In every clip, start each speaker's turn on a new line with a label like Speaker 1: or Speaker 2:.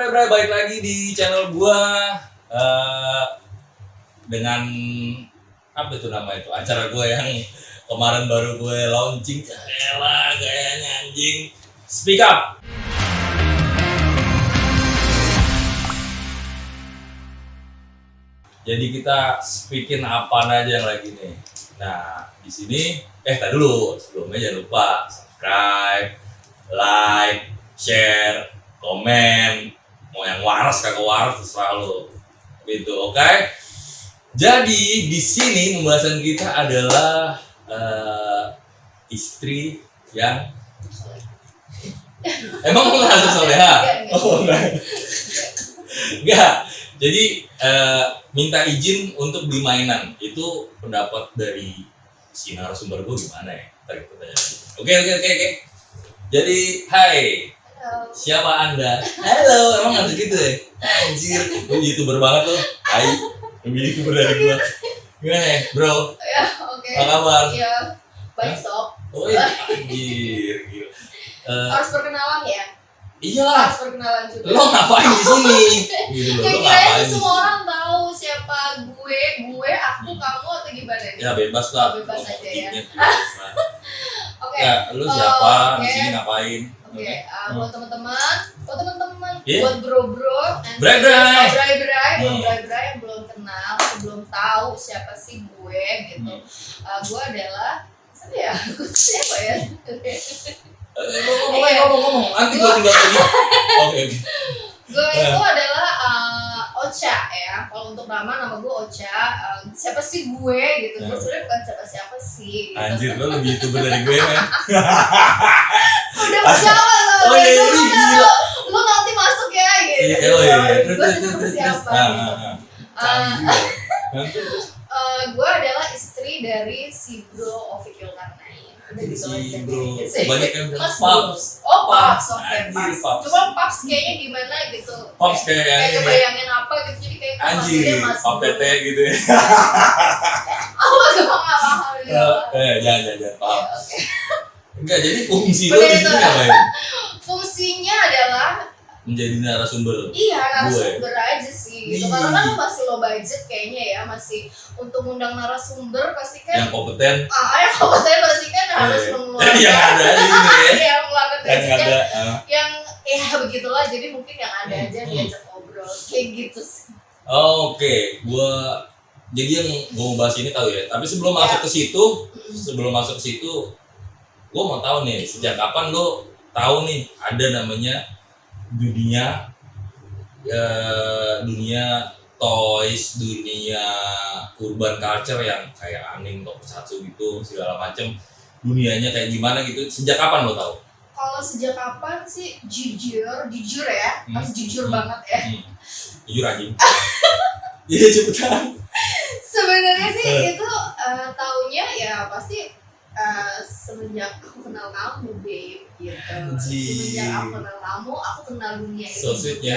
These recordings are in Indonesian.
Speaker 1: Bray, balik lagi di channel gua dengan apa itu nama itu acara gua yang kemarin baru gue launching. Elah gayanya anjing. Speak Up. Jadi kita speakin apa aja yang lagi nih. Nah di sini tadi dulu sebelumnya jangan lupa subscribe, like, share, komen. Mau yang waras kagak waras terserah lo. Gitu, oke? Jadi di sini pembahasan kita adalah istri yang emang lo nggak soleha? Oh enggak. Jadi minta izin untuk beli mainan itu pendapat dari si narasumber gue gimana ya? Ntar kita tanya. Oke. Jadi hai.
Speaker 2: Halo.
Speaker 1: Siapa Anda? Halo, emang harus gitu ya? Anjir, lu YouTuber banget lu. Hai, lebih YouTuber dari gua. Gimana ya, bro?
Speaker 2: Ya, oke.
Speaker 1: Apa kabar?
Speaker 2: Iya, baik sob.
Speaker 1: Oh iya, anjir, gila.
Speaker 2: Harus perkenalan ya?
Speaker 1: Iyalah,
Speaker 2: Harus perkenalan juga.
Speaker 1: lo ngapain di sini? Gitu loh, lo
Speaker 2: Kira-kira
Speaker 1: ngapain?
Speaker 2: semua orang tahu siapa gue, aku, kamu atau gimana nih?
Speaker 1: Ya bebas lah.
Speaker 2: Oh, bebas aja ya. Oke.
Speaker 1: Ya, lu siapa?
Speaker 2: Oke.
Speaker 1: Di sini ngapain?
Speaker 2: Oke, buat teman-teman,
Speaker 1: Yeah.
Speaker 2: buat bro-bro,
Speaker 1: Bray.
Speaker 2: buat bray-bray yang belum kenal, belum tahu siapa sih gue gitu. Gue adalah siapa ya?
Speaker 1: Ngomong. Nanti gua tinggal pergi. Oke.
Speaker 2: Gue itu adalah Ocha ya. Kalau untuk nama gue Ocha. Siapa sih gue gitu? Gue sebenarnya bukan siapa sih. Gitu.
Speaker 1: Anjir, lo lebih YouTuber dari gue men.
Speaker 2: Udah siapa lo?
Speaker 1: Oh iya, gila.
Speaker 2: Lo nanti masuk ya gitu.
Speaker 1: Oh iya.
Speaker 2: Gue juga siapa gitu. Gue adalah istri dari si Bro Ovikil Karnai.
Speaker 1: Si Bro. Banyak yang bilang
Speaker 2: Paps.
Speaker 1: Paps.
Speaker 2: Oh Paps, oke
Speaker 1: Anjir,
Speaker 2: Paps.
Speaker 1: Paps.
Speaker 2: Cuma Paps kayaknya gimana gitu.
Speaker 1: Paps kayak
Speaker 2: kebayangin apa gitu jadi kayak
Speaker 1: anjir, PPT gitu ya.
Speaker 2: Aku gak paham gitu.
Speaker 1: Jangan paham.
Speaker 2: Oke.
Speaker 1: Enggak, jadi fungsi lo
Speaker 2: Bener
Speaker 1: di sini
Speaker 2: itu.
Speaker 1: ngapain?
Speaker 2: Fungsinya adalah
Speaker 1: Menjadi narasumber.
Speaker 2: iya narasumber aja sih gitu.
Speaker 1: Ih.
Speaker 2: Karena kan lo masih low budget kayaknya ya, masih untuk undang narasumber pasti kan
Speaker 1: Yang kompeten.
Speaker 2: yang kompeten pasti kan harus mengeluarkan
Speaker 1: Yang ada aja gitu ya.
Speaker 2: yang mengeluarkan
Speaker 1: Yang
Speaker 2: budget
Speaker 1: ada.
Speaker 2: yang ya begitulah, jadi mungkin yang ada aja diajak ngobrol kayak gitu sih.
Speaker 1: Oke, jadi yang gua mau bahas ini tahu ya. Tapi sebelum masuk ke situ, gua mau tahu nih sejak kapan lo tahu nih ada namanya dunia toys, dunia urban culture yang kayak anime, tokusatsu gitu segala macam, dunianya kayak gimana gitu. Sejak kapan lo tahu?
Speaker 2: Kalau sejak kapan sih jujur ya, harus jujur banget ya.
Speaker 1: Jujur anjing. Iya cepetan.
Speaker 2: Sebenarnya sih itu taunya ya pasti semenjak aku kenal kamu, babe, gitu. Semenjak aku kenal kamu, aku kenal dunia ini.
Speaker 1: So sweet ya.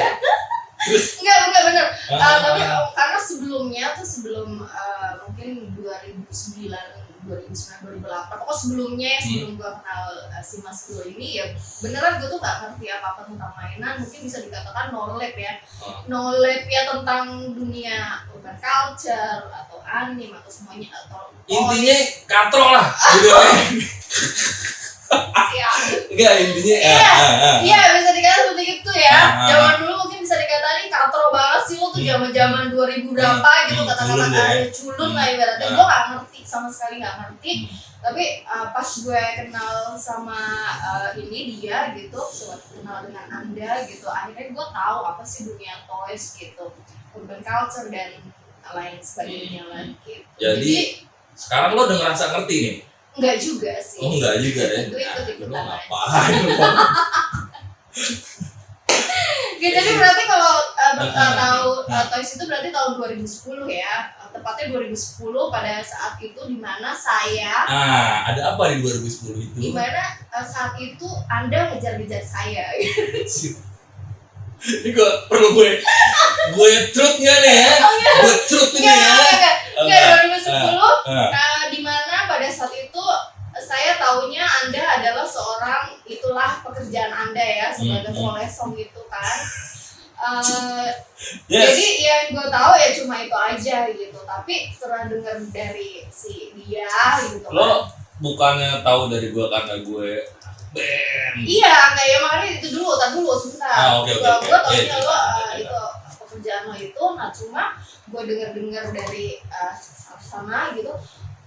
Speaker 1: Terus
Speaker 2: Enggak bener. Tapi karena sebelumnya tuh sebelum mungkin 2009 2008, pokoknya sebelumnya ya, sebelum gue kenal si Mas Bro ini ya beneran gue tuh gak ngerti apa-apa tentang mainan. Mungkin bisa dikatakan knowledge ya tentang dunia urban culture atau anime atau semuanya atau
Speaker 1: intinya katro lah gitu kan. Enggak intinya
Speaker 2: iya bisa dikatakan seperti itu ya. Zaman dulu mungkin bisa dikatakan katro banget sih lo tuh zaman 2000 berapa gitu, kata-kata culun lah ibaratnya. Gue gak ngerti, sama sekali gak ngerti. Tapi pas gue kenal sama dia gitu, kenal dengan Anda gitu, akhirnya gue tahu apa sih dunia toys gitu, urban culture dan lain sebagainya lah gitu.
Speaker 1: Jadi sekarang lo udah ngerasa ngerti nih?
Speaker 2: Enggak juga sih.
Speaker 1: Oh enggak juga ya?
Speaker 2: Gue ikut-ikutan
Speaker 1: Lo
Speaker 2: aja.
Speaker 1: ngapain?
Speaker 2: Gitu, jadi berarti kalau tahu toys itu berarti tahun 2010 ya, tepatnya 2010 pada saat itu dimana saya
Speaker 1: ada apa di 2010 itu?
Speaker 2: dimana saat itu Anda ngejar-ngejar saya.
Speaker 1: Ini gue truth nggak nih ya? Gue truth ini ya?
Speaker 2: Enggak 2010 dimana pada saat itu saya taunya Anda adalah seorang, itulah pekerjaan Anda ya sebagai tukang lesong gitu kan.
Speaker 1: Yes.
Speaker 2: Jadi yang gue tahu ya cuma itu aja gitu. Tapi setelah denger dari si dia gitu.
Speaker 1: Lo bukannya tahu dari gue karena gue band?
Speaker 2: Iya, kayak makanya itu dulu, sebentar.
Speaker 1: Oke.
Speaker 2: Gue taunya lo
Speaker 1: Cerita.
Speaker 2: itu pekerjaan lo itu, nah cuma gue denger dari sana gitu.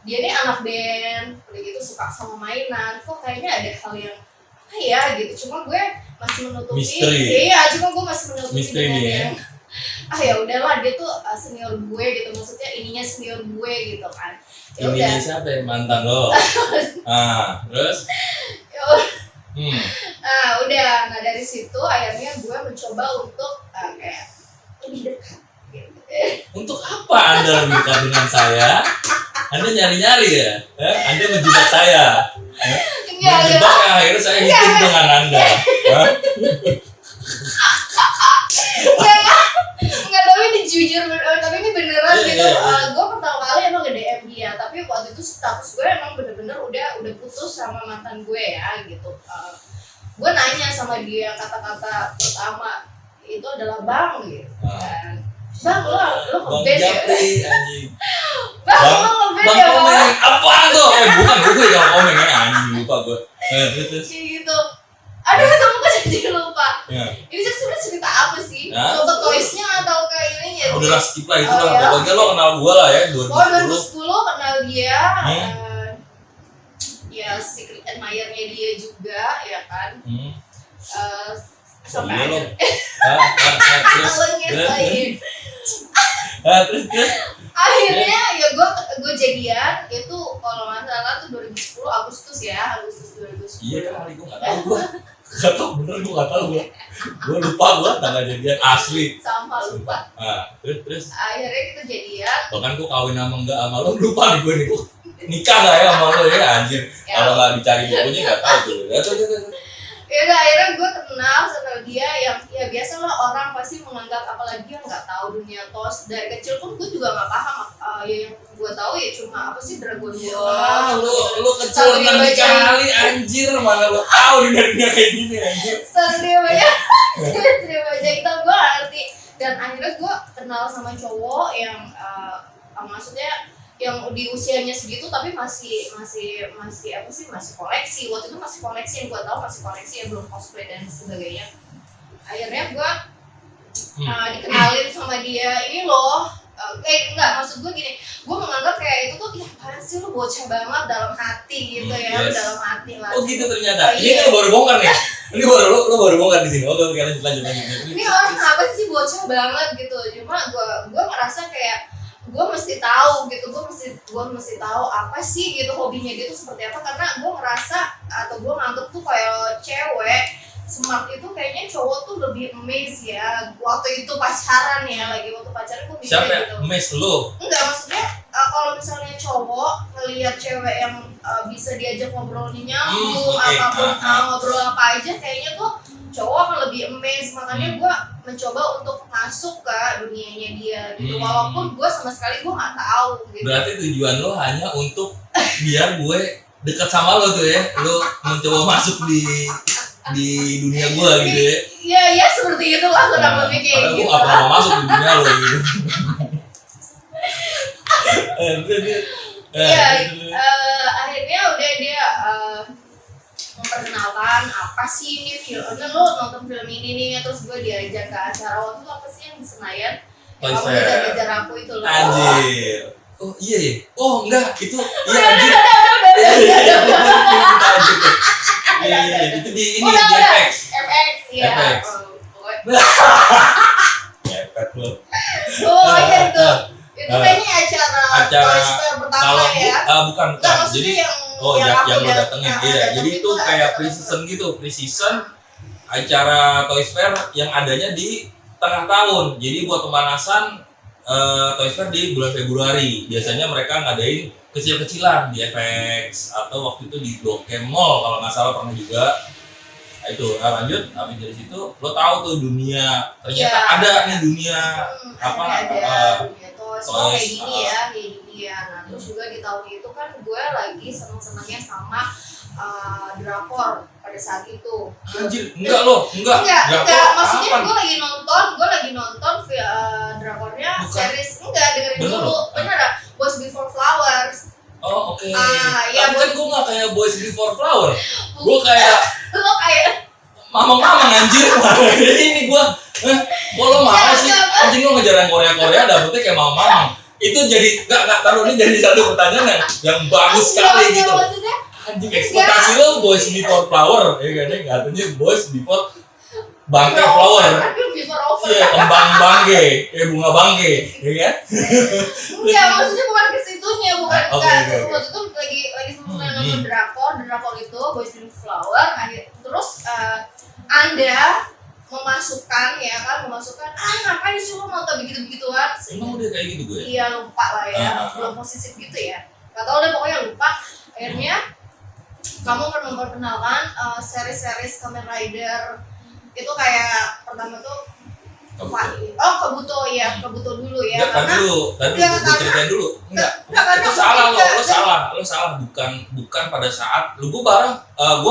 Speaker 2: Dia ini anak band, udah gitu suka sama mainan. Kok kayaknya ada hal yang apa ya gitu. Cuma gue masih menutupi.
Speaker 1: Misteri.
Speaker 2: Iya, cuma gue masih menutupi
Speaker 1: Misteri
Speaker 2: dengan
Speaker 1: nih ya.
Speaker 2: yang ya udahlah, dia tuh senior gue gitu, maksudnya ininya senior gue gitu kan. Ya udah.
Speaker 1: Ini siapa ya, mantan lo? Terus?
Speaker 2: Ya udah.
Speaker 1: Hmm.
Speaker 2: Nah dari situ akhirnya gue mencoba untuk kayak lebih dekat gitu.
Speaker 1: Untuk apa Anda lebih dekat dengan saya? Anda nyari-nyari ya? Anda menjebak saya? Menjebak yang akhirnya saya hidup dengan Anda?
Speaker 2: Enggak, tapi ini jujur, tapi ini beneran
Speaker 1: Iya,
Speaker 2: gitu.
Speaker 1: iya.
Speaker 2: Gue pertama kali emang nge-DM dia, tapi waktu itu status gue emang bener-bener udah putus sama mantan gue ya gitu. Gue nanya sama dia, kata-kata pertama itu adalah bang gitu kan. Bang, lo
Speaker 1: Bang
Speaker 2: nge-band ya?
Speaker 1: Japri, anjing.
Speaker 2: Bang, lo nge-band
Speaker 1: Bang
Speaker 2: ya?
Speaker 1: Komeng, apaan tuh? Bukan gue yang Komeng ya, anjing, lupa gue. Terus.
Speaker 2: Kayak gitu. Aduh, kamu kok jadi lupa.
Speaker 1: Ya.
Speaker 2: Ini sebenarnya cerita apa sih?
Speaker 1: Hah?
Speaker 2: Lo ke toys-nya atau ke ininya?
Speaker 1: Udah lah, skip lah itu
Speaker 2: Oh,
Speaker 1: lah.
Speaker 2: ya?
Speaker 1: Pokoknya lo kenal gue lah ya, 2010.
Speaker 2: Oh, 2010 kenal dia. Ya, secret admirer-nya dia juga, ya kan. Sampai
Speaker 1: Iya lo.
Speaker 2: akhirnya lo ngesain.
Speaker 1: Terus.
Speaker 2: Akhirnya ya gue jadian itu kalau nggak salah tuh 2010 Agustus 2010.
Speaker 1: Iya kali, gue gak tau gue. Gak tau bener, gue gak tau gue. Gue lupa gue tanggal jadian asli.
Speaker 2: Sama lupa.
Speaker 1: Terus.
Speaker 2: Akhirnya kita jadian.
Speaker 1: Bahkan gue kawin sama enggak sama lo, lupa nih gue nih. Gue nikah gak ya sama lo ya anjir.
Speaker 2: Ya.
Speaker 1: Kalau gak dicari bukunya gak tau tuh.
Speaker 2: Ya udah, akhirnya gue kenal sama dia yang ya biasa lah orang pasti menganggap, apalagi yang nggak tahu dunia tos dari kecil pun gue juga nggak paham. Ya yang gue tahu ya cuma apa sih Dragon Ball.
Speaker 1: Wah, lo kecil dengan kali anjir, mana lo tahu dunia kayak gini anjir.
Speaker 2: Satria baca itu gue ngerti. Dan akhirnya gue kenal sama cowok yang maksudnya yang di usianya segitu tapi masih apa sih, masih koleksi. Waktu itu masih koleksi, yang gue tahu masih koleksi ya, belum cosplay dan sebagainya. Akhirnya gue dikenalin sama dia ini loh. Enggak, maksud gue gini, gue menganggap kayak itu tuh ya apaan sih, lu bocah banget dalam hati gitu ya.
Speaker 1: Yes.
Speaker 2: Dalam hati lah.
Speaker 1: Oh gitu ternyata. Ini
Speaker 2: Iya.
Speaker 1: kan lo baru bongkar nih. Ini lo baru bongkar di sini. Oke, lanjut.
Speaker 2: Ini orang apa sih bocah banget gitu. Cuma gue ngerasa kayak gue mesti tahu gitu, gue mesti tahu apa sih gitu hobinya dia tuh seperti apa, karena gue ngerasa atau gue nganggep tuh kayak cewek smart itu kayaknya cowok tuh lebih amazed ya waktu itu pacaran ya, waktu pacaran gue mikir
Speaker 1: siapa
Speaker 2: gitu.
Speaker 1: mes lo?
Speaker 2: Enggak, maksudnya kalau misalnya cowok ngelihat cewek yang bisa diajak ngobrolnya nyambung,
Speaker 1: okay.
Speaker 2: apapun ngobrol apa aja kayaknya tuh cowok akan lebih amazed. Makanya gue mencoba untuk masuk ke dunianya dia gitu, walaupun gue sama sekali gue nggak tahu gitu.
Speaker 1: Berarti tujuan lo hanya untuk biar gue dekat sama lo tuh ya, lo mencoba masuk di dunia gue gitu ya.
Speaker 2: Iya seperti itulah kurang lebih kayak
Speaker 1: gitu.
Speaker 2: gitu.
Speaker 1: Gue gak pernah masuk di dunia lo gitu.
Speaker 2: Akhirnya udah dia memperkenalkan apa sih ini film, lo nonton film ini nih, terus gue diajak ke acara waktu itu apa sih yang di Senayan, yang kamu ngejar aku itu loh.
Speaker 1: Anjir. Oh iya ya. Oh enggak, itu iya anjir. Iya, itu di ini di FX.
Speaker 2: Iya.
Speaker 1: FX lo.
Speaker 2: Oh iya itu. Itu kayaknya acara Toyster pertama ya.
Speaker 1: Bukan. Jadi yang lo datengin. Iya, jadi itu kayak pre-season acara Toys Fair yang adanya di tengah tahun. Jadi buat pemanasan Toys Fair di bulan Februari. Biasanya mereka ngadain kecil-kecilan di FX atau waktu itu di Blok M Mall kalau nggak salah pernah juga. Nah, itu lanjut habis dari situ lo tahu tuh dunia ternyata ada nih dunia
Speaker 2: dunia toys kayak gini ya. Nah terus juga di tahun itu kan gue lagi seneng-senengnya sama drakor. Pada pada saat itu.
Speaker 1: Anjir, enggak
Speaker 2: enggak, maksudnya
Speaker 1: kapan?
Speaker 2: gue lagi nonton drakornya
Speaker 1: Bukan.
Speaker 2: series, enggak, dengerin
Speaker 1: Bener
Speaker 2: dulu,
Speaker 1: loh.
Speaker 2: bener dah, Boys Before Flowers.
Speaker 1: Oh oke.
Speaker 2: Iya,
Speaker 1: Tapi kan gue nggak kayak Boys Before Flower. Gue kayak
Speaker 2: lo kayak
Speaker 1: mamang anjir. Ini gue, kok lo mau sih? Anjing lo ngejar yang Korea dapetnya kayak mamang. Itu jadi nggak taruh ini jadi satu pertanyaan yang bagus sekali gitu.
Speaker 2: Maksudnya,
Speaker 1: Anjing ekspektasi lo Boys Before Flower, ya kan? Katanya Boys Before Bangke Flower.
Speaker 2: Before Over.
Speaker 1: Iya, kembang bangke, bunga bangke, ya kan?
Speaker 2: Enggak, maksudnya bukan ke situnya, bukan
Speaker 1: Oke.
Speaker 2: waktu itu lagi sempurna nonton drakor itu Boys Before Flower, terus Anda memasukkan ngapain sih lo nonton begitu-begituan?
Speaker 1: Emang udah kayak gitu gue?
Speaker 2: Iya, lupa lah ya, belum posesif gitu ya. Gak tau deh, pokoknya lupa. Akhirnya kamu memperkenalkan series Kamen Rider itu kayak pertama tuh Kabuto dulu ya.
Speaker 1: Enggak, tadi gue ceritain dulu. Enggak, itu salah lo salah, bukan pada saat gue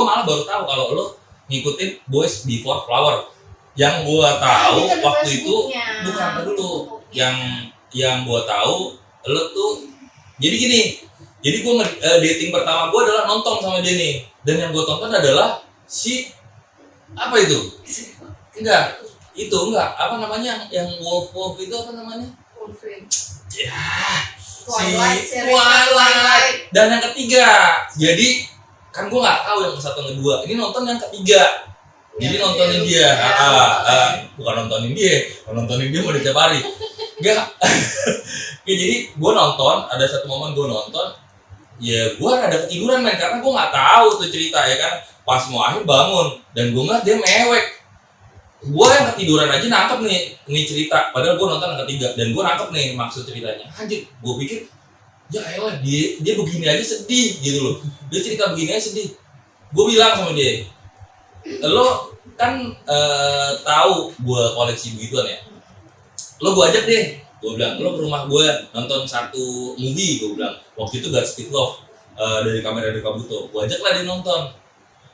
Speaker 1: malah baru tahu kalau lo ngikutin Boys Before Flower. Yang gue tahu waktu itu bukan dulu. Yang gue tahu lo tuh jadi gini. Jadi gue dating pertama gue adalah nonton sama dia nih. Dan yang gue tonton adalah si apa itu? Enggak, apa namanya yang Wolf itu apa namanya?
Speaker 2: Wolverine.
Speaker 1: Ya,
Speaker 2: Twilight.
Speaker 1: Dan yang ketiga, jadi kan gue nggak tahu yang satu yang kedua. Ini nonton yang ketiga. Jadi nontonin dia, bukan nontonin dia mau tiap hari. Enggak. Ya, jadi gue nonton, ada satu momen gue nonton, ya gue rada ketiduran men karena gue nggak tahu tuh cerita ya kan. Pas mau akhir bangun dan gue ngeliat dia mewek. Gue yang ketiduran aja nangkep nih cerita, padahal gue nonton yang ketiga dan gue nangkep nih maksud ceritanya. Anjir, gue pikir ya elah dia begini aja sedih gitu loh. Dia cerita begini aja sedih. Gue bilang sama dia, lo kan tahu gue koleksi begituan ya. Lo gue ajak deh. Gue bilang lo ke rumah gue nonton satu movie. Gue bilang waktu itu Godspeed Love dari Kamen Rider Kabuto. Gue ajak lah dia nonton.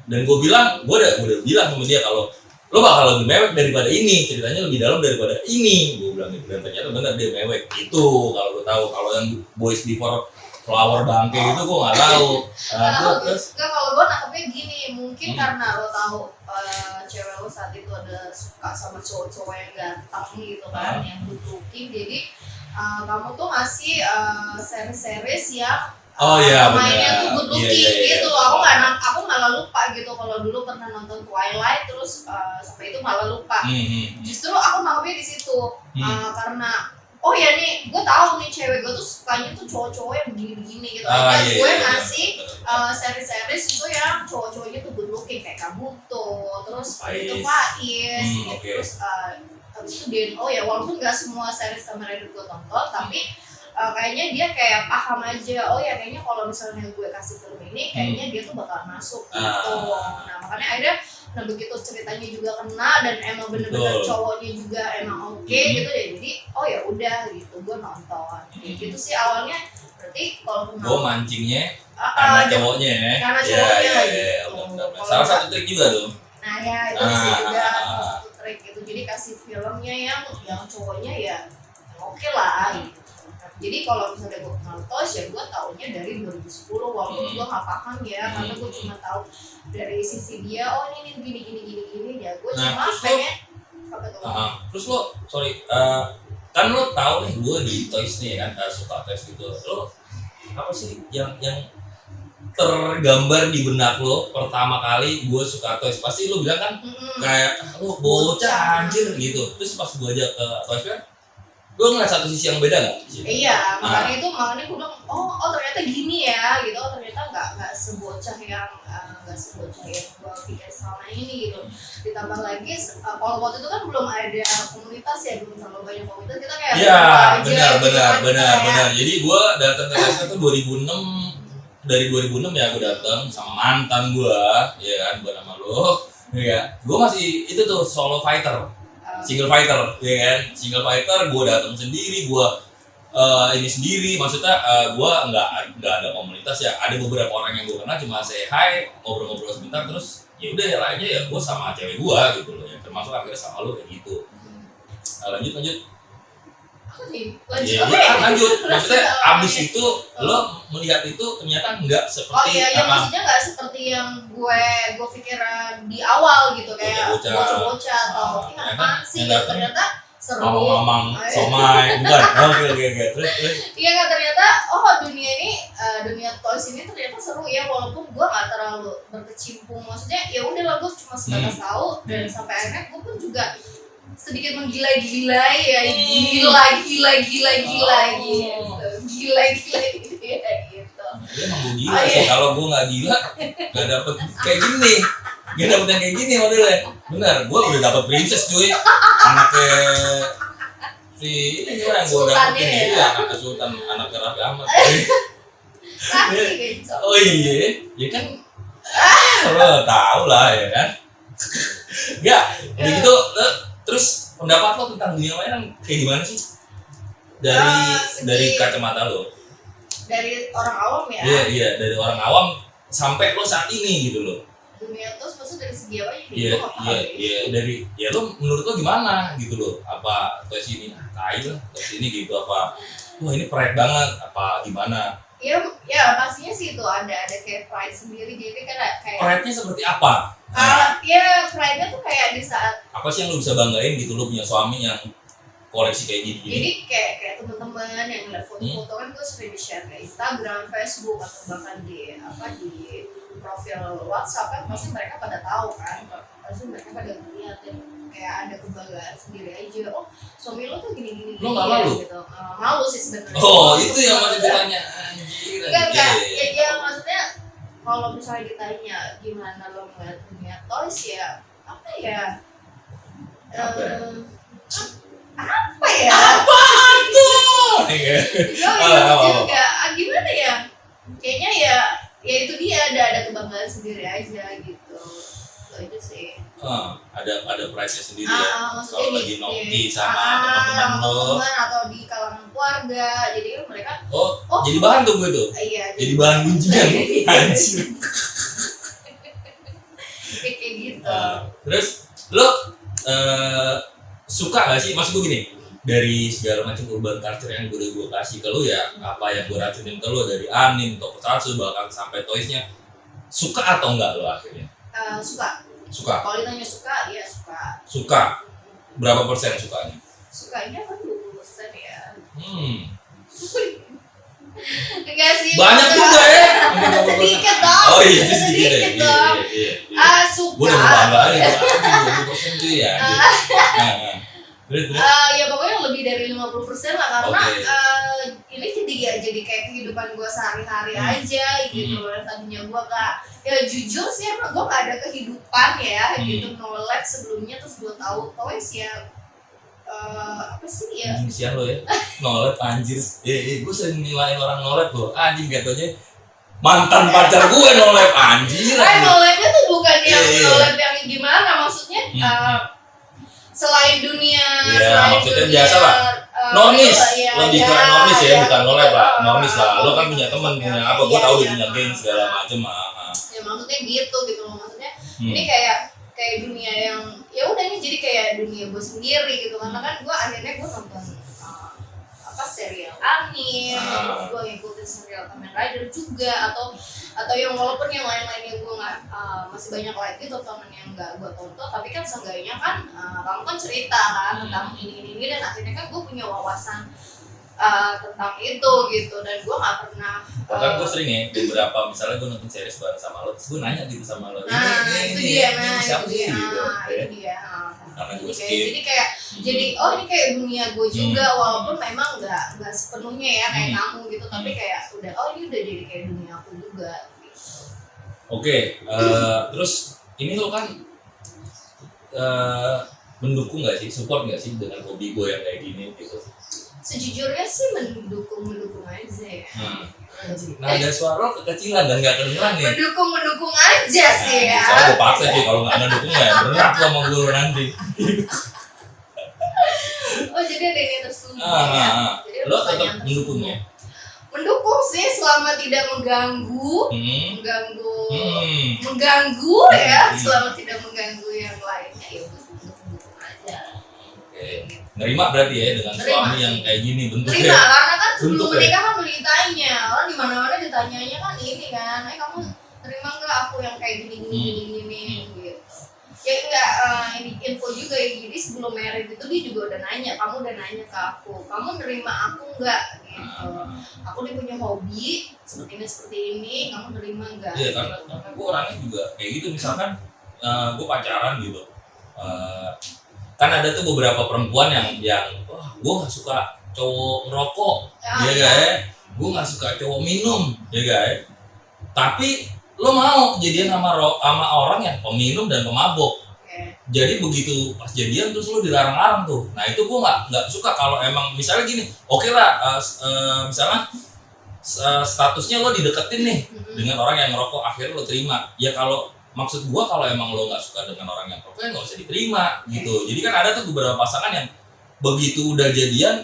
Speaker 1: Dan gue bilang, gue udah bilang sama dia kalau lo bakal lebih mewek daripada ini, ceritanya lebih dalam daripada ini. Gue bilang gitu, dan ternyata benar dia mewek. Itu kalau gue tahu, kalau yang Boys Before Flower bangke itu gue nggak tahu.
Speaker 2: Terus kalau gue nangkepnya gini, mungkin karena lo tahu cewek lo saat itu ada suka sama cowok-cowok yang ganteng gitu kan, yang good looking, jadi kamu tuh ngasih series yang mainnya tuh good looking gitu. Aku malah lupa gitu kalau dulu pernah nonton Twilight terus sampai itu malah lupa. Justru aku nangkepnya di situ karena oh ya nih, gue tahu nih cewek gue tuh sukanya tuh cowok-cowok yang begini-begini gitu. Gue ngasih series itu yang cowok-cowoknya tuh good looking kayak Kabuto, terus itu Faiz, terus habis itu Deno ya, walaupun nggak semua series Kamen Rider gue tonton, tapi kayaknya dia kayak paham aja, oh ya kayaknya kalau misalnya gue kasih film ini kayaknya dia tuh bakal masuk gitu. Nah makanya akhirnya begitu ceritanya juga kena dan emang bener-bener cowoknya juga emang oke gitu ya, jadi oh ya udah gitu gue nonton gitu sih awalnya. Berarti kalau
Speaker 1: gue mancingnya karena cowoknya gitu. Salah satu trik juga tuh.
Speaker 2: Nah ya itu sih juga salah satu trik gitu, jadi kasih filmnya yang cowoknya ya oke lah gitu. Jadi kalau misalnya gue kenal Tosh ya gue taunya dari 2010 walaupun gue nggak paham ya, karena gue cuma tahu dari sisi dia, oh ini gini ya gue cuma pengen apa tuh.
Speaker 1: Terus lo kan lo tahu nih gue di Toys nih kan suka Toys gitu. Lo apa sih yang tergambar di benak lo pertama kali gue suka Toys? Pasti lo bilang kan kayak lo bocah anjir gitu. Terus pas gue ajak ke Toys kan gue ngeliat satu sisi yang beda nggak?
Speaker 2: Iya, makanya gue bilang, oh ternyata gini ya, gitu. Oh ternyata nggak sebocah yang gue pikir selama ini gitu. Ditambah lagi, kalau waktu itu kan belum ada komunitas ya, belum terlalu banyak komunitas, kita kayak
Speaker 1: benar. Jadi gue datang ke TSK tuh 2006, dari 2006 ya gue datang sama mantan gue, ya kan, gue nama lo, ya. Gue masih itu tuh solo fighter. Single fighter, ya kan? Single fighter, gue datang sendiri, gue ini sendiri. Maksudnya gue nggak ada komunitas ya. Ada beberapa orang yang gue kenal, cuma say hi, ngobrol-ngobrol sebentar, terus ya udah yang lainnya ya gue sama cewek gue gitu loh, ya termasuk akhirnya sama lo kayak gitu. Lanjut
Speaker 2: Lanjut
Speaker 1: ya, lanjut maksudnya abis itu lo melihat itu ternyata enggak seperti
Speaker 2: ya maksudnya nggak seperti yang gue pikir di awal gitu, kayak bocah-bocah atau apaan sih, ternyata seru,
Speaker 1: mamang somai bukan. Oke terus
Speaker 2: iya kan, ternyata dunia toys ini ternyata seru ya, walaupun gue nggak terlalu berkecimpung, maksudnya ya udah lah gue cuma sebatas tahu, dan sampai akhirnya gue pun juga sedikit menggila-gilai ya, gila gitu.
Speaker 1: Ya emang gue gila sih, kalau gue nggak gila nggak dapet kayak gini, nggak dapet yang kayak gini modelnya. Bener, gue udah dapet princess cuy, anaknya si ini yang gue dapetin ya, anaknya Sultan, anaknya Raffi Ahmad. Oh iya, ya kan, lo tau lah ya kan. Nggak, udah gitu, terus pendapat lo tentang dunia mainan kayak gimana sih? Dari kacamata lo?
Speaker 2: Dari orang awam ya?
Speaker 1: Iya, dari orang awam sampai lo saat ini gitu loh.
Speaker 2: Dunia tuh maksudnya dari segi apa ya?
Speaker 1: Iya, dari ya lo menurut lo gimana gitu loh? Apa toys ini tai lah, toys ini gitu apa? Wah ini pride banget apa gimana?
Speaker 2: Ya pastinya sih itu ada kayak pride sendiri, jadi kan kayak
Speaker 1: pride-nya seperti apa?
Speaker 2: Ya pride-nya tuh kayak di saat
Speaker 1: apa sih yang lo bisa banggain gitu, lo punya suami yang koleksi kayak gini?
Speaker 2: Jadi kayak teman-teman yang ngeliat foto-foto kan gue sering di-share ke Instagram, Facebook, atau bahkan di profil WhatsApp kan, pasti mereka pada tahu kan, pasti mereka pada ngeliatin kayak ada kebanggaan sendiri aja. Oh suami lo tuh gini-gini
Speaker 1: lo nggak malu?
Speaker 2: Gitu. Malu sih sebenarnya.
Speaker 1: Oh itu yang masih ditanya.
Speaker 2: Enggak. Ya maksudnya kalau misalnya ditanya gimana lo ngeliat dunia toys ya apa ya?
Speaker 1: Apaan tuh?
Speaker 2: Juga gimana ya? Kayaknya ya itu dia ada kebanggaan sendiri aja gitu. Itu sih.
Speaker 1: Ada pride-nya sendiri ya. Kalau lagi nongki sama teman-teman lo
Speaker 2: atau di kalangan keluarga, jadi mereka
Speaker 1: jadi bahan tuh gue tuh.
Speaker 2: Iya.
Speaker 1: Jadi bahan gunjingan. Anjir.
Speaker 2: Kayak gitu.
Speaker 1: Terus lo suka gak sih, maksud gue gini, dari segala macam urban culture yang gue kasih ke lo ya, apa yang gue racunin ke lo dari anime, tokusatsu, bahkan sampai toysnya, suka atau enggak lo akhirnya? Suka. Kalau
Speaker 2: ditanya suka, ya suka.
Speaker 1: Suka. Berapa persen sukanya?
Speaker 2: Sukanya kan 20% ya.
Speaker 3: Enggak sih.
Speaker 1: Banyak juga ya.
Speaker 2: Sedikit dong.
Speaker 1: Oh iya, itu
Speaker 2: sedikit dong.
Speaker 1: Iya.
Speaker 2: Suka.
Speaker 1: Gue udah bangga ya. 20% tuh ya.
Speaker 2: Ya pokoknya lebih dari 50% lah, karena ini jadi kayak kehidupan gue sehari-hari aja gitu loh. Tadinya gue ya jujur sih emang gue gak ada kehidupan ya gitu, knowledge sebelumnya, terus gue tahu toys ya apa sih ya?
Speaker 1: Anjing sian lo ya, knowledge anjir. Gue sering nilaiin orang knowledge loh, anjing gatonya mantan pacar gue knowledge anjir.
Speaker 2: Knowledge-nya tuh bukan yang knowledge yang gimana, maksudnya selain dunia,
Speaker 1: maksudnya biasa lah, normis, lebih ke normis ya, bukan knowledge lah, normis lah. Lo kan punya teman, punya apa, gue tahu dia punya geng segala macem.
Speaker 2: Ya maksudnya gitu loh, maksudnya ini kayak dunia yang ya udah ini jadi kayak dunia gue sendiri gitu, karena kan gue akhirnya gue nonton serial anime, terus gue ngikutin serial Kamen Rider juga, atau yang walaupun yang lain-lainnya gue nggak masih banyak lagi tontonan yang nggak gue tonton, tapi kan seenggaknya kan kamu kan cerita kan tentang ini dan akhirnya kan gue punya wawasan tentang itu gitu, dan gue nggak pernah.
Speaker 1: Bahkan gue sering ya beberapa, misalnya gue nonton series bareng sama lo, terus gue nanya gitu sama lo,
Speaker 2: itu dia.
Speaker 1: Karena gue
Speaker 2: jadi kayak ini kayak dunia gue juga, walaupun memang nggak sepenuhnya ya kayak kamu gitu, tapi kayak ini udah jadi kayak dunia aku juga. Gitu.
Speaker 1: Oke, terus ini lo kan mendukung nggak sih, support nggak sih dengan hobi gue yang kayak gini gitu?
Speaker 2: Sejujurnya sih mendukung aja ya.
Speaker 1: Nah ada suara kekecilan dan nggak kedengeran nih.
Speaker 2: Mendukung aja sih ya.
Speaker 1: Soalnya gue paksa sih, kalau nggak mendukung ya berat lo sama gue nanti.
Speaker 2: Oh jadi ada ini terselubung ya.
Speaker 1: Lo tetap mendukung ya?
Speaker 2: mendukung sih selama tidak mengganggu ya, selama tidak mengganggu yang lainnya ya dukung aja.
Speaker 1: Oke. Nerima berarti ya dengan suami yang kayak gini bentuknya.
Speaker 2: Terima, karena kan sebelum
Speaker 1: Bentuk ya?
Speaker 2: menikah kan udah ditanya, orang di mana-mana ditanyanya kan ini kan, kamu terima nggak aku yang kayak gini gitu. Ya enggak, ini info juga ya, jadi sebelum married itu dia juga udah nanya, kamu udah nanya ke aku, kamu nerima aku nggak gitu. Aku nih punya hobi seperti ini, kamu nerima nggak?
Speaker 1: Iya, karena gue orangnya juga kayak gitu, misalkan gue pacaran gitu. Kan ada tuh beberapa perempuan yang wah gue nggak suka cowok ngerokok, ya guys, gue nggak suka cowok minum, ya guys. Tapi lo mau jadian sama orang yang peminum dan pemabok. Jadi begitu pas jadian terus lo dilarang-larang tuh. Nah itu gue nggak suka kalau emang misalnya gini, oke lah, misalnya statusnya lo dideketin nih dengan orang yang ngerokok, akhirnya lo terima. Ya kalau maksud gue kalau emang lo nggak suka dengan orang yang ngerokok ya nggak usah diterima gitu. Jadi kan ada tuh beberapa pasangan yang begitu udah jadian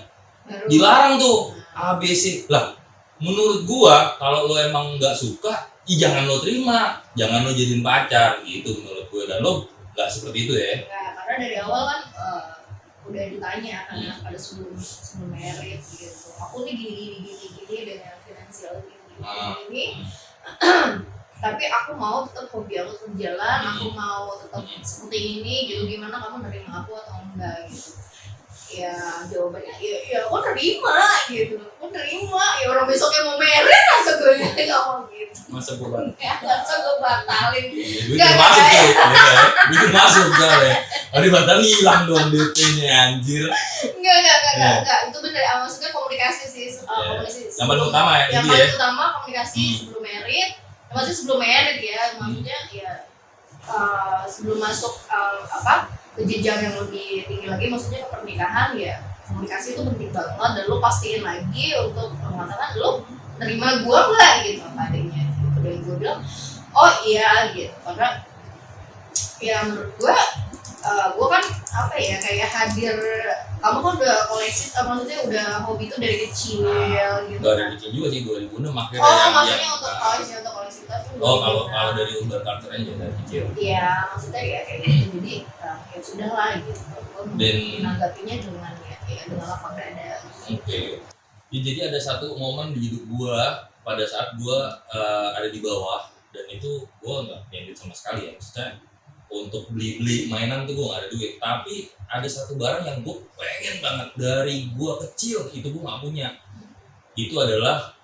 Speaker 1: dilarang tuh ABC lah. Menurut gue kalau lo emang nggak suka, jangan lo terima, jangan lo jadiin pacar gitu menurut gue. Dan lo nggak seperti itu ya?
Speaker 2: Nggak, karena dari awal kan udah ditanya kan pada sebelum married gitu. Aku nih gini dengan finansial gini. Tapi aku mau tetap hobi aku tetap jalan, aku mau tetap seperti ini gitu. Gimana kamu nerima aku atau enggak gitu? Ya jawabannya ya aku nerima gitu. Aku nerima. Ya orang besoknya mau married masa gue nggak mau gitu.
Speaker 1: Masa gue
Speaker 2: batalin.
Speaker 1: Bikin masuk tuh, bikin masuk ya. Ada batal hilang dong DP-nya anjir.
Speaker 2: Enggak. Itu bener. Maksudnya komunikasi sih. Komunikasi.
Speaker 1: Yang paling utama ya.
Speaker 2: Yang paling utama komunikasi sebelum married. Maksudnya sebelum married ya. Maksudnya ya sebelum masuk ke jenjang yang lebih tinggi lagi, maksudnya ke pernikahan ya komunikasi itu penting banget. Dan lo pastiin lagi untuk mengatakan lo nerima gue nggak gitu adanya gitu. Dan gue bilang oh iya gitu, karena ya menurut gue kan apa ya kayak hadir, kamu kan udah koleksi, maksudnya udah hobi itu dari kecil gitu.
Speaker 1: Dari kecil juga sih 2006 akhirnya.
Speaker 2: Maksudnya untuk koleksi
Speaker 1: kalau dari Uber Carter aja dari kecil.
Speaker 2: Iya, maksudnya ya kayak gitu. Jadi ya sudah lah gitu.
Speaker 1: Dan
Speaker 2: menanggapinya dengan dengan lapang dada.
Speaker 1: Oke. Ya, jadi ada satu momen di hidup gua pada saat gua ada di bawah, dan itu gua nggak punya duit sama sekali ya, maksudnya untuk beli mainan tuh gua nggak ada duit. Tapi ada satu barang yang gua pengen banget dari gua kecil, itu gua nggak punya. Itu adalah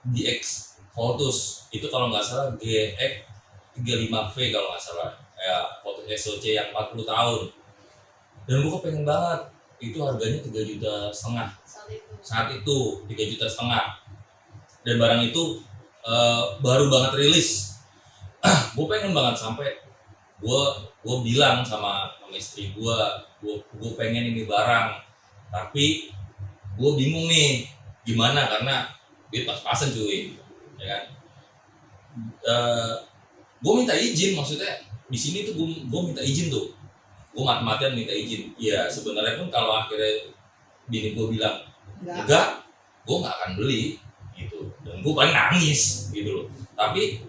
Speaker 1: DX Voltus. Itu kalau nggak salah GX 35V kalau nggak salah ya, Voltus SOC yang 40 tahun. Dan gua kepengen banget. Itu harganya 3,5 juta saat itu 3,5 juta. Dan barang itu baru banget rilis. Gue pengen banget sampai gue bilang sama istri gue pengen ini barang, tapi gue bingung nih gimana karena duit pas-pasan cuy, ya kan. Gue minta izin, maksudnya di sini tuh gue minta izin tuh. Gue mati-matian minta izin. Ya sebenarnya pun kalau akhirnya bini gue bilang enggak, gue nggak akan beli gitu. Dan gue paling nangis gitu loh. Tapi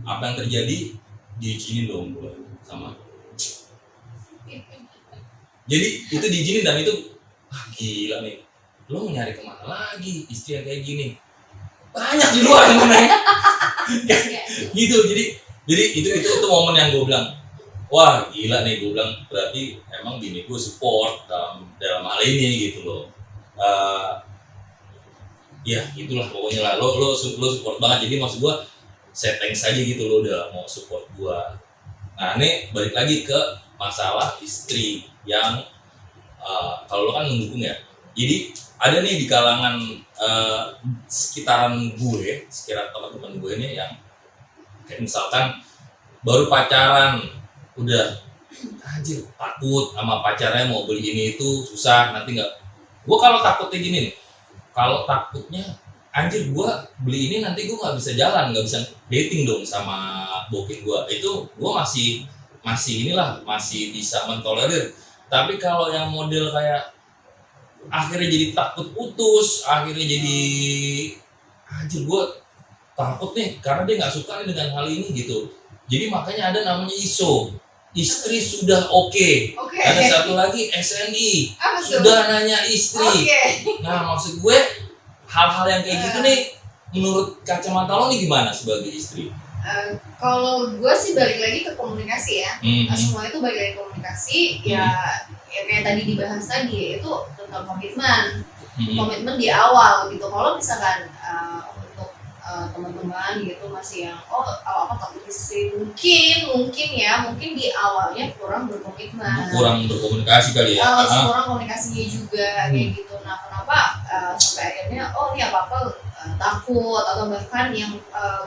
Speaker 1: apa yang terjadi diizinin dong gue sama. Jadi itu diizinin dan itu gila nih. Lo mau nyari kemana lagi istri yang kayak gini? Banyak di luar yang mana? Gitu. Jadi itu momen yang gue bilang, wah gila nih, gue bilang berarti emang bini gue support dalam hal ini gitu loh. Ya itulah pokoknya lah, lo support banget. Jadi maksud gue saya thanks aja gitu lo udah mau support gue. Nah ini balik lagi ke masalah istri yang kalau lo kan mendukung ya. Jadi ada nih di kalangan sekitaran teman-teman gue nih yang kayak misalkan baru pacaran udah anjir takut sama pacarnya mau beli ini itu susah nanti nggak. Gue kalau takutnya gini nih, kalau takutnya anjir gue beli ini nanti gue nggak bisa jalan, nggak bisa dating dong sama bokeh gue, itu gue masih bisa mentolerir. Tapi kalau yang model kayak akhirnya jadi takut putus, akhirnya jadi anjir gue takut nih karena dia nggak suka nih dengan hal ini gitu. Jadi makanya ada namanya ISO, istri sudah oke. Ada satu lagi SNI, sudah nanya istri. Nah maksud gue hal-hal yang kayak gitu nih menurut kacamata lo nih gimana sebagai istri?
Speaker 2: Kalau gue sih balik lagi ke komunikasi ya. Semua itu balik lagi ke komunikasi. Ya kayak tadi dibahas tadi itu tentang komitmen. Komitmen di awal gitu. Kalau misalkan untuk teman-teman gitu masih yang apa takut istri mungkin di awalnya kurang berkomitmen.
Speaker 1: Kurang berkomunikasi kali ya.
Speaker 2: Kurang komunikasinya juga kayak gitu. Nah kenapa sampai akhirnya ini apa takut atau bahkan yang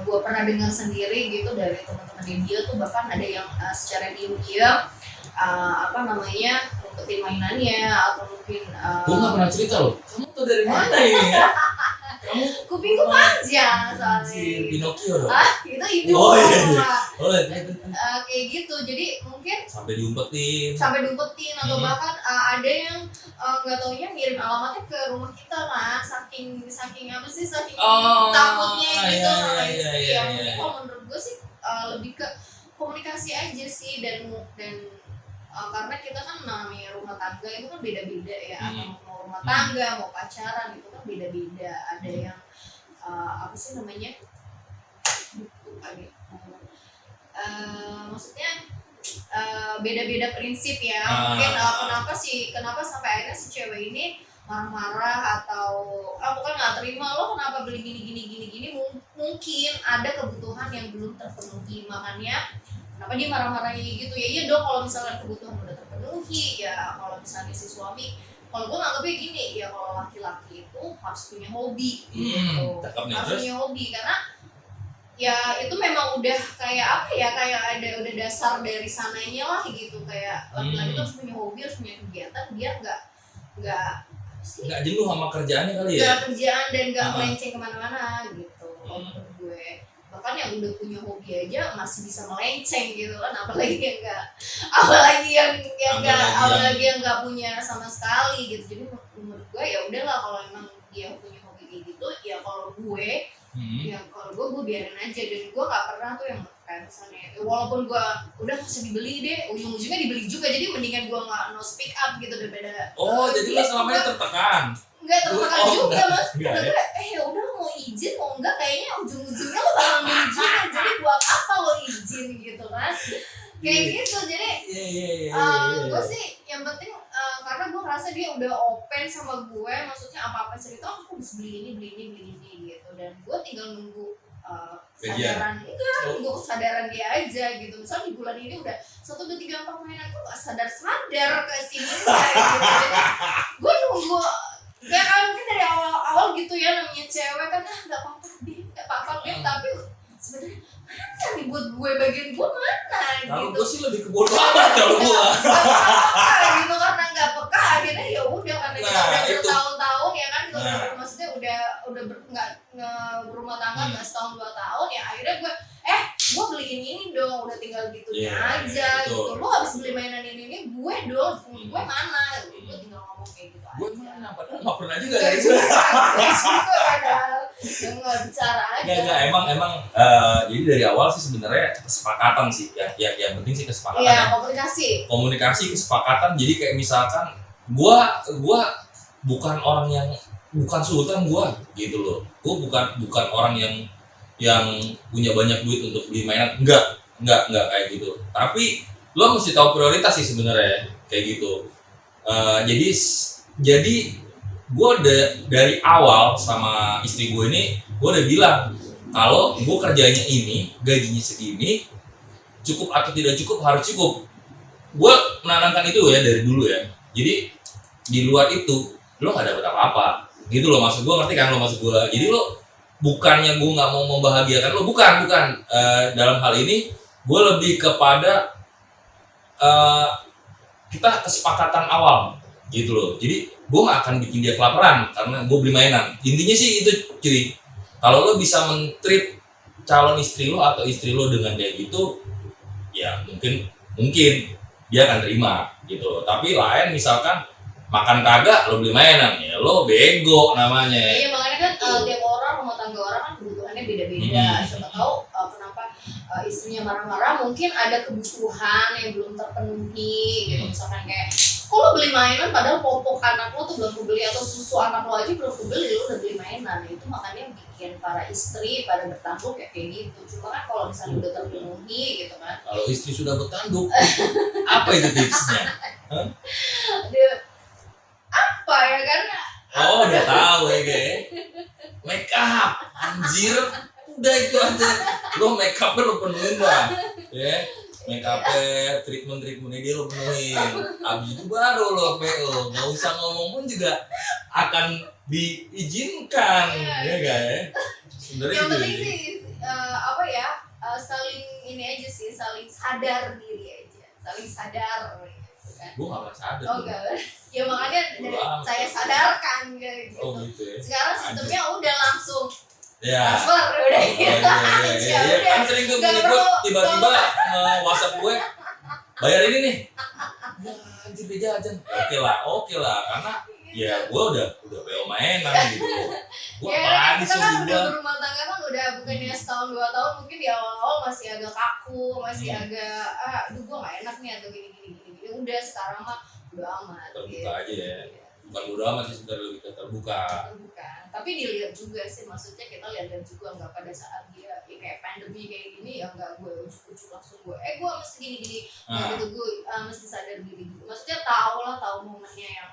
Speaker 2: gue pernah dengar sendiri gitu dari teman-teman dia tuh bahkan ada yang secara diam-diam ngumpetin mainannya atau mungkin
Speaker 1: gue nggak pernah cerita loh, kamu tuh dari mana ini ya? Kamu
Speaker 2: kupingku panjang soalnya
Speaker 1: Pinocchio dong?
Speaker 2: itu ibu kayak gitu, jadi mungkin
Speaker 1: sampai diumpetin
Speaker 2: atau bahkan ada yang nggak taunya ngirim alamatnya ke rumah kita kan, saking apa sih takutnya gitu sama istri. Mungkin kalau menurut gue sih lebih ke komunikasi aja sih dan karena kita kan namanya rumah tangga itu kan beda-beda ya, atau mau rumah tangga mau pacaran itu kan beda-beda, ada yang apa sih namanya maksudnya beda-beda prinsip ya. Mungkin kenapa sampai akhirnya si cewek ini marah-marah atau bukan nggak terima lo kenapa beli gini mungkin ada kebutuhan yang belum terpenuhi, makanya kenapa dia marah-marahnya gitu ya. Iya dong kalau misalkan kebutuhan udah terpenuhi ya, kalau misalnya si suami, kalau gue nganggapnya gini ya, kalau laki-laki itu harus punya hobi gitu, harus punya hobi karena ya itu memang udah kayak kayak udah dasar dari sananya lah gitu, kayak laki-laki itu harus punya hobi, harus punya kegiatan, dia nggak
Speaker 1: jenuh sama kerjaannya kali ya,
Speaker 2: nggak kerjaan dan nggak melenceng kemana-mana gitu. Menurut gue bahkan yang udah punya hobi aja masih bisa melenceng gitu kan, apalagi yang nggak punya sama sekali gitu. Jadi menurut gue ya udahlah, kalau emang dia punya hobi kayak gitu ya, kalau gue gue biarin aja, dan gue nggak pernah tuh yang kayak misalnya walaupun gue udah masih dibeli deh, ujung-ujungnya dibeli juga, jadi mendingan gue nggak no speak up gitu daripada
Speaker 1: jadi lo selama ini tertekan.
Speaker 2: Nggak tertekan juga mas, ya udah mau izin mau enggak, kayaknya ujung-ujungnya lo bakal ngizinin, jadi buat apa lo izin gitu kan, kayak gitu. Jadi gue sih yang penting karena gue ngerasa dia udah open sama gue, maksudnya apa-apa cerita aku bisa beli ini gitu, dan gue tinggal nunggu kesadaran dia aja gitu. Misalnya di bulan ini udah 1, 2, 3, 4 mainan, aku gak sadar ke sini gitu. Gue nunggu ya kan, mungkin dari awal gitu ya, namanya cewek kan gak apa-apa deh, tapi sebenarnya mana nih buat gue, bagian gue mana gitu.
Speaker 1: Kalau gue sih lebih ke bodo amat kalau gue
Speaker 2: gitu, karena gak peka akhirnya ya udah, karena kita udah bertahun-tahun ya kan, maksudnya udah nggak berumah tangga nggak setahun 2 tahun ya, akhirnya gue beliin ini dong, udah tinggal gitunya aja gitu. Lo habis beli mainan ini gue dong, gue mana gitu. Gue tinggal ngomong kayak gitu aja.
Speaker 1: Gue mana, padahal nggak pernah juga
Speaker 2: ya itu. Nggak bicara aja.
Speaker 1: Nggak, emang jadi dari awal sih sebenarnya kesepakatan sih, yang penting sih kesepakatan.
Speaker 2: Iya, komunikasi
Speaker 1: kesepakatan. Jadi kayak misalkan gue bukan orang yang, bukan sultan gue gitu loh. Gue bukan orang yang punya banyak duit untuk beli mainan, enggak kayak gitu. Tapi lo mesti tahu prioritas sih sebenarnya kayak gitu. Jadi gue dari awal sama istri gue ini, gue udah bilang kalau gue kerjanya ini, gajinya segini, cukup atau tidak cukup, harus cukup. Gue menanamkan itu ya dari dulu ya. Jadi di luar itu lo nggak dapet apa-apa gitu loh, maksud gue, ngerti kan lo maksud gue. Jadi lo bukannya gue nggak mau membahagiakan lo, bukan. Dalam hal ini gue lebih kepada kita kesepakatan awal gitu loh. Jadi gue nggak akan bikin dia kelaparan karena gue beli mainan. Intinya sih itu cuy. Kalau lo bisa men-treat calon istri lo atau istri lo dengan kayak gitu, ya mungkin dia akan terima gitu loh. Tapi lain misalkan makan kagak lo beli mainan, ya lo bego namanya.
Speaker 2: Iya, makanya kan tiap orang, rumah tangga orang beda-beda. Siapa tahu kenapa istrinya marah-marah, mungkin ada kebutuhan yang belum terpenuhi gitu. Misalkan kayak, kok lo beli mainan padahal popok anak lo tuh belum kebeli, atau susu anak lo aja belum kebeli, lo udah beli mainan. Itu makanya bikin para istri pada bertanduk kayak gitu. Cuma kan kalau misalnya udah terpenuhi gitu kan,
Speaker 1: Kalau istri sudah bertanduk, apa itu tipsnya? Hah?
Speaker 2: apa ya kan,
Speaker 1: Oh, udah tahu ya, Ge. Make up, anjir. Udah itu aja. Lo make up-nya lo penuhin lah. Ya. Make up-nya, treatment-treatmentnya dia lo penuhin. Abis itu baru lo PO. Nggak usah ngomong pun juga akan diizinkan. Ya gak ya? Sebenarnya
Speaker 2: yang
Speaker 1: gitu.
Speaker 2: penting sih saling ini aja sih, saling sadar diri aja, saling sadar gitu kan.
Speaker 1: Gue gak pernah sadar.
Speaker 2: Oh enggak, ya makanya dari saya sadarkan kayak gitu.
Speaker 1: Oh gitu ya.
Speaker 2: Sekarang sistemnya udah langsung
Speaker 1: Ya.
Speaker 2: transfer udah gitu aja.
Speaker 1: Iya, kan sering tuh
Speaker 2: Nggak
Speaker 1: gue
Speaker 2: perlu
Speaker 1: tiba-tiba WhatsApp gue bayar ini nih. Ya anjir dia jajan. Oke lah, karena ya gue udah PO mainan gitu. Gue
Speaker 2: Ya
Speaker 1: apalagi
Speaker 2: kita
Speaker 1: sih
Speaker 2: kan udah
Speaker 1: gue.
Speaker 2: berumah tangga kan udah bukannya setahun 2 tahun, mungkin di awal-awal masih agak kaku, masih agak aduh gue gak enak nih atau gini. Udah sekarang mah udah amat.
Speaker 1: Terbuka aja ya. Bukan udah amat sih, sebenarnya lebih ke terbuka.
Speaker 2: Bukan, tapi dilihat juga sih, maksudnya kita lihat juga nggak pada saat dia ya kayak pandemi kayak gini ya nggak gue ujuk-ujuk langsung gue mesti gini gitu, gue mesti sadar diri gitu, maksudnya tahu momennya yang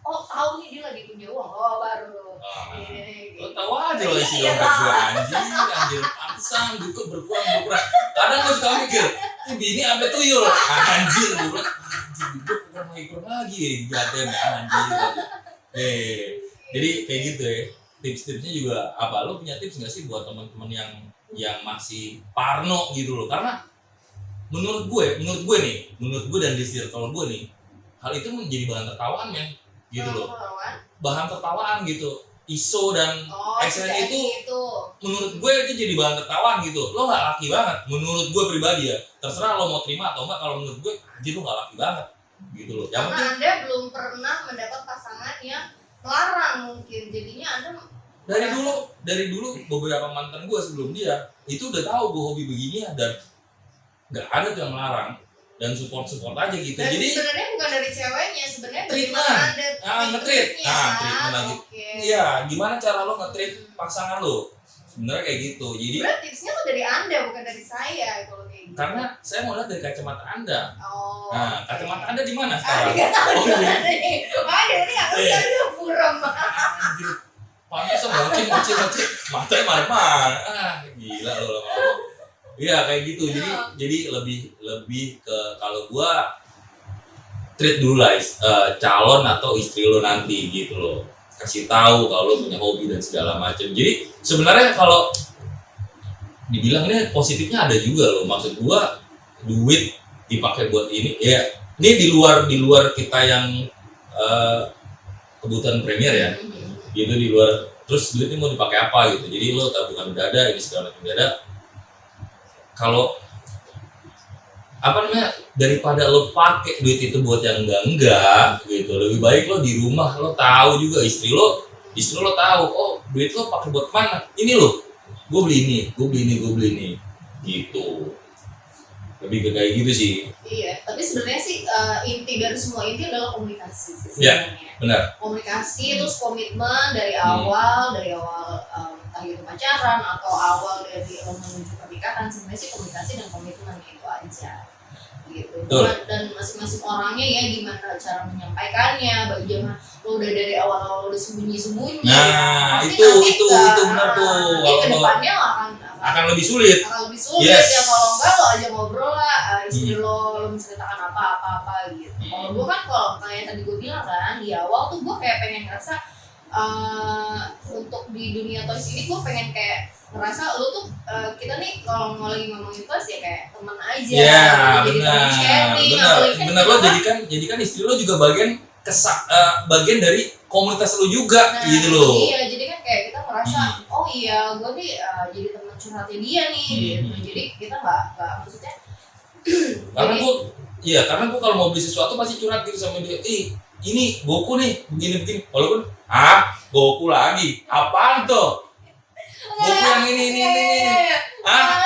Speaker 2: tahu nih dia lagi punya uang, baru
Speaker 1: Lo tahu aja lo isi dompet gue anjir pantesan gue berkurang. Kadang gue suka mikir, ini bini apa tuyul anjir gue kurang lagi gaten anjir. Jadi kayak gitu ya. Tips-tipsnya juga apa? Lo punya tips nggak sih buat teman-teman yang masih parno gitu loh? Karena menurut gue dan di circle gue nih, hal itu menjadi bahan tertawaan men, gitu loh. Bahan tertawaan gitu. ISO dan SN itu menurut gue itu jadi bahan tertawaan gitu. Lo nggak laki banget, menurut gue pribadi ya. Terserah lo mau terima atau enggak. Kalau menurut gue, anjir lo nggak laki banget, gitu loh. Yang
Speaker 2: karena Anda belum pernah mendapat pasangan yang melarang mungkin, jadinya Anda
Speaker 1: dari dulu beberapa mantan gue sebelum dia itu udah tahu gue hobi begini dan nggak ada tuh yang melarang dan support aja gitu.
Speaker 2: Dan
Speaker 1: jadi
Speaker 2: sebenarnya bukan dari ceweknya, sebenarnya
Speaker 1: treatment. Nge-treat. Treatment lagi. Iya, gimana cara lo nge-treat pasangan lo? Sebenarnya kayak gitu. Jadi
Speaker 2: sebenarnya tipsnya tuh dari Anda, bukan dari saya kalau kayak gitu.
Speaker 1: karena saya mau lihat dari kacamata Anda.
Speaker 2: Nah,
Speaker 1: Kacamata Anda di mana sekarang?
Speaker 2: Nggak tahu di
Speaker 1: iya.
Speaker 2: mana nih. Makanya dari nggak usah dia buram.
Speaker 1: Anjir. Pantes ngoceh, matanya marah-marah. Gila lo lama-lama. Iya kayak gitu. Jadi lebih ke kalau gua treat dulu lah calon atau istri lo nanti gitu loh. Kasih tahu kalau lo punya hobi dan segala macam. Jadi sebenarnya kalau dibilang ini positifnya ada juga loh. Maksud gua duit dipakai buat ini ya. Ini di luar kita yang kebutuhan premier ya. Gitu di luar, terus duit ini mau dipakai apa gitu. Jadi lo tabungan udah ada, ini segala macam udah ada. Kalau daripada lo pakai duit itu buat yang enggak gitu, lebih baik lo di rumah lo tahu juga istri lo tahu, oh duit lo pakai buat mana, ini lo gue beli ini gitu. Lebih ke kayak gitu sih.
Speaker 2: Iya, tapi sebenarnya sih inti dari semua inti adalah komunikasi sih
Speaker 1: Ya,
Speaker 2: sebenarnya.
Speaker 1: benar.
Speaker 2: Komunikasi terus komitmen dari awal entah itu pacaran atau awal dari lo menuju pernikahan, sebenarnya sih komunikasi dan komitmen itu aja. Gitu. Dan masing-masing orangnya ya gimana cara menyampaikannya, bagaimana lo udah dari awal udah sembunyi-sembunyi.
Speaker 1: Nah,
Speaker 2: pasti
Speaker 1: itu
Speaker 2: nanti
Speaker 1: benar tuh.
Speaker 2: Kalau kedepannya
Speaker 1: akan lebih sulit.
Speaker 2: Yes. Ya kalau enggak lo aja ngobrol lah, istri lo menceritakan apa gitu. Kalau gue kan kalau kayak tadi gue bilang kan di awal tuh gue kayak pengen ngerasa untuk di dunia toys ini gue pengen kayak ngerasa lo tuh kita nih kalau lagi ngomongin toys ya kayak teman aja.
Speaker 1: Ya benar lo jadikan istri lo juga bagian dari komunitas lo juga gitu loh.
Speaker 2: Iya, jadi kan kayak kita merasa oh iya gue nih jadi teman curhatnya dia nih gitu. Jadi kita nggak maksudnya
Speaker 1: karena gue kalau mau beli sesuatu pasti curhat gitu sama dia. Ini Goku nih begini walaupun Goku lagi apaan tuh? Goku yang ini. Ah,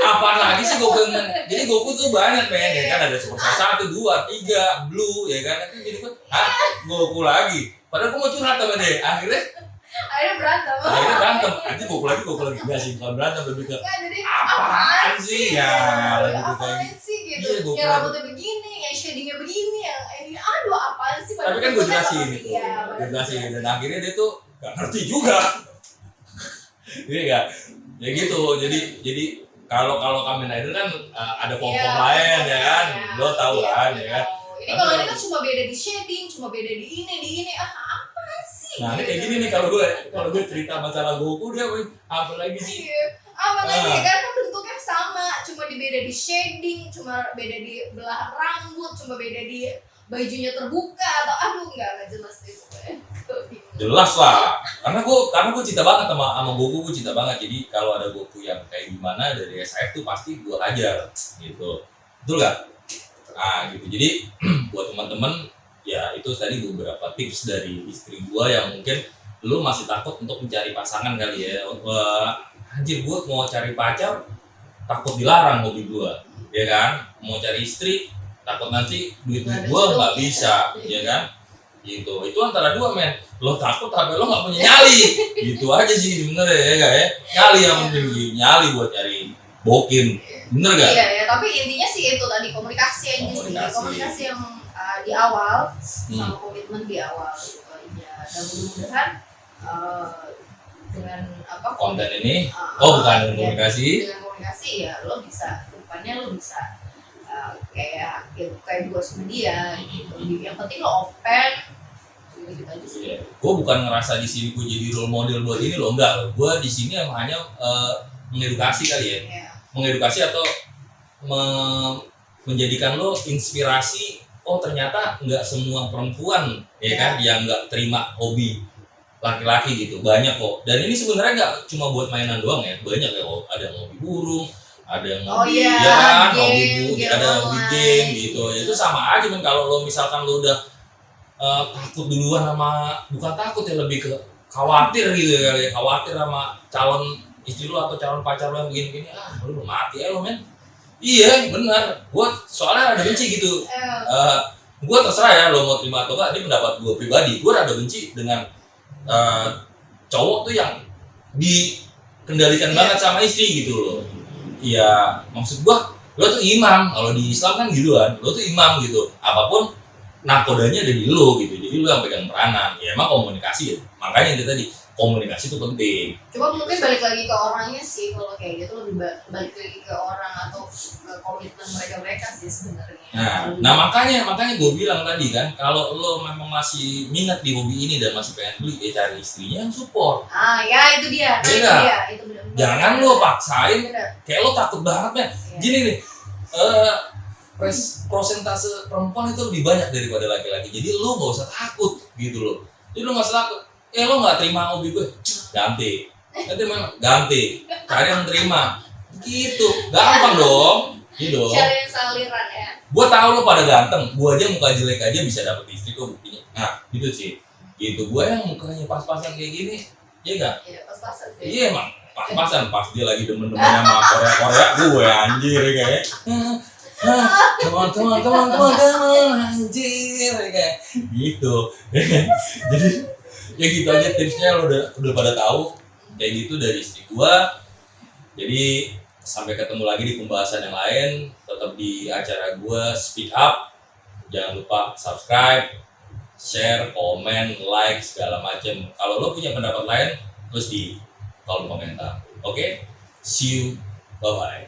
Speaker 1: apaan lagi sih Goku yang jadi Goku tuh banyak men ya kan, ada Super Saiyan 1, 2, 3, Blue ya kan, nanti jadi gue Goku lagi, padahal gue mau curhat sama dia, akhirnya berantem, nanti Goku lagi enggak sih, bukan berantem, lebih ke
Speaker 2: jadi
Speaker 1: apaan sih ya, lebih ke kayak
Speaker 2: apaan sih gitu,
Speaker 1: iya, Goku
Speaker 2: yang rambutnya begini, yang shadingnya begini, yang ini, aduh apaan sih.
Speaker 1: tapi kan gue jelasin gitu, dan akhirnya dia tuh gak ngerti juga. Iya gak? Ya gitu, jadi kalau Kamen Rider kan ada form-form lain ya kan, lo tahu kan ya kan.
Speaker 2: Ini kalau ini kan cuma beda di shading, cuma beda di ini, apa sih?
Speaker 1: Nah ini kayak gini nih, kalau gue cerita masalah Goku dia apa lagi sih?
Speaker 2: Apa lagi kan bentuknya sama, cuma beda di shading, cuma beda di belahan rambut, cuma beda di bajunya terbuka atau aduh nggak jelas itu.
Speaker 1: Jelas lah, karena gue cinta banget sama Goku, gue cinta banget. Jadi kalau ada Goku yang kayak gimana dari SAF tuh pasti gue ajar gitu, betul gak? Nah gitu, jadi buat teman-teman ya itu tadi beberapa tips dari istri gue yang mungkin lu masih takut untuk mencari pasangan kali ya. Anjir, gue mau cari pacar takut dilarang hobi gue, ya kan? Mau cari istri takut nanti duit gue nggak bisa, ya kan? Gitu, itu antara dua men, lo takut tapi lo nggak punya nyali, gitu aja sih sebenarnya ya gak ya, nyali yang penting, nyali buat cari bokin, bener gak?
Speaker 2: Iya ya, tapi intinya sih itu tadi komunikasi aja sih, komunikasi yang di awal sama komitmen di awal gitu aja. Dan mudah-mudahan dengan apa
Speaker 1: konten ini, bukan komunikasi.
Speaker 2: Dengan komunikasi ya lo bisa, depannya lo bisa kayak gue sama dia gitu. Yang penting lo open gitu aja sih.
Speaker 1: Yeah. Gue bukan ngerasa di sini gue jadi role model buat ini lo, enggak. Gue di sini hanya mengedukasi kali ya.
Speaker 2: Yeah.
Speaker 1: Mengedukasi atau menjadikan lo inspirasi. Oh ternyata nggak semua perempuan ya kan yang nggak terima hobi laki-laki gitu, banyak kok. Dan ini sebenarnya nggak cuma buat mainan doang ya, banyak ya kok. Ada yang hobi burung, ada yang hobi hobi game gitu. Itu sama aja kan, kalau lo misalkan lo udah takut duluan sama, bukan takut ya, lebih ke khawatir gitu ya kali ya, khawatir sama calon istri lo atau calon pacar lo yang begini-begini, lo mati ya lo men. Iya benar, gue soalnya ada benci gitu. Gue terserah ya lo mau terima atau enggak, ini pendapat gue pribadi. Gue ada benci dengan cowok tuh yang dikendalikan banget sama istri gitu loh. Iya, maksud gue, lo tuh imam, kalau di Islam kan gitu kan, lo tuh imam gitu. Apapun nakodanya ada di lo gitu, jadi lo yang pegang peranan. Ya emang komunikasi ya, makanya itu tadi komunikasi itu penting.
Speaker 2: Coba mungkin balik lagi ke orangnya sih, kalau kayak gitu lebih balik lagi ke orang atau ke komitmen mereka sih sebenarnya.
Speaker 1: Nah makanya gue bilang tadi kan, kalau lo memang masih minat di hobi ini dan masih pengen beli, cari istrinya yang support.
Speaker 2: Ya itu dia. Itu benar.
Speaker 1: Jangan lo paksain, kayak lo takut banget kan. Gini nih, prosentase perempuan itu lebih banyak daripada laki-laki. Jadi lo nggak usah takut gitu loh. Jadi lo nggak usah takut. Lo nggak terima hobi gue, ganti. Nanti mana? Ganti. Cari yang terima. Gitu, gampang dong. Gitu.
Speaker 2: Cari yang saliran ya.
Speaker 1: Gue tahu lo pada ganteng, gue aja muka jelek aja bisa dapet istri kok buktinya. Nah, gitu sih. Gitu, gue yang mukanya pas-pasan kayak gini, iya nggak?
Speaker 2: Iya pas-pasan sih.
Speaker 1: Iya emang pas-pasan, pas dia lagi demen-demen sama Korea, gue anjir kayak. Teman anjir kayak gitu. Jadi ya gitu aja tipsnya, lo udah pada tahu kayak gitu dari istri gua. Jadi sampai ketemu lagi di pembahasan yang lain, tetap di acara gua Speak Up. Jangan lupa subscribe, share, komen, like segala macam. Kalau lo punya pendapat lain, terus di kolom komentar. Oke? See you, bye bye.